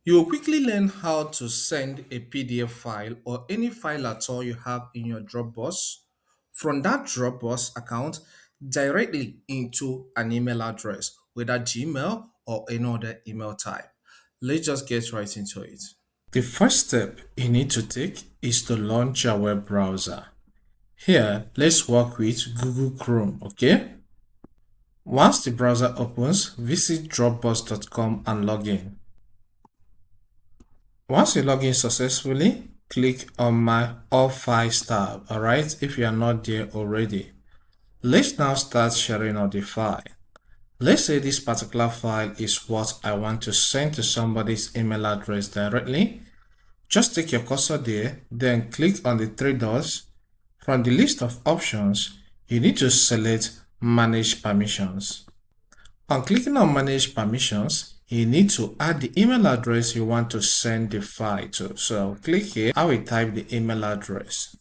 You will quickly learn how to send a PDF file or any file at all you have in your Dropbox from that Dropbox account directly into an email address, whether Gmail or any other email type. Let's just get right into it. The first step you need to take is to launch your web browser. Here, let's work with Google Chrome, okay? Once the browser opens, visit dropbox.com and log in. Once you log in successfully, click on my All Files tab, alright, if you are not there already. Let's now start sharing of the file. Let's say this particular file is what I want to send to somebody's email address directly. Just take your cursor there, then click on the three dots. From the list of options, you need to select Manage Permissions. On clicking on Manage Permissions, you need to add the email address you want to send the file to. So I'll click here, I will type the email address.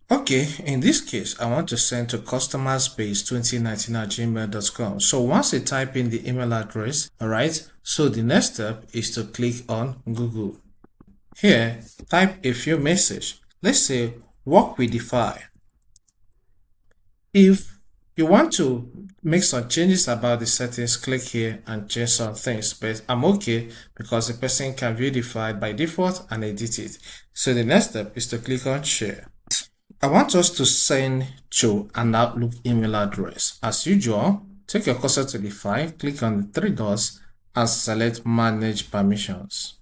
Okay, in this case, I want to send to customerspace2019@gmail.com. So once you type in the email address, alright, so the next step is to click on Google. Here, type a few messages. Let's say, work with the file. If you want to make some changes about the settings, click here and change some things, but I'm okay because the person can view the file by default and edit it. So the next step is to click on share. I want us to send to an Outlook email address. As usual, take your cursor to the file, click on the three dots and select Manage Permissions.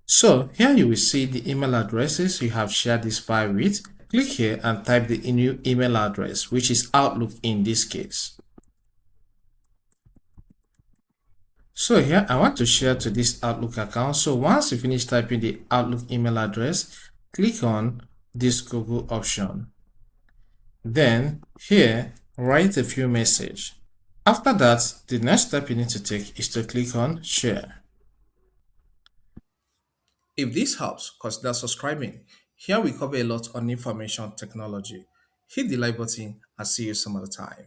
So here you will see the email addresses you have shared this file with. Click here and type the new email address, which is Outlook in this case. So here I want to share to this Outlook account. So once you finish typing the Outlook email address, click on this Google option. Then here, write a few messages. After that, the next step you need to take is to click on share. If this helps, consider subscribing. Here we cover a lot on information technology. Hit the like button and see you some other time.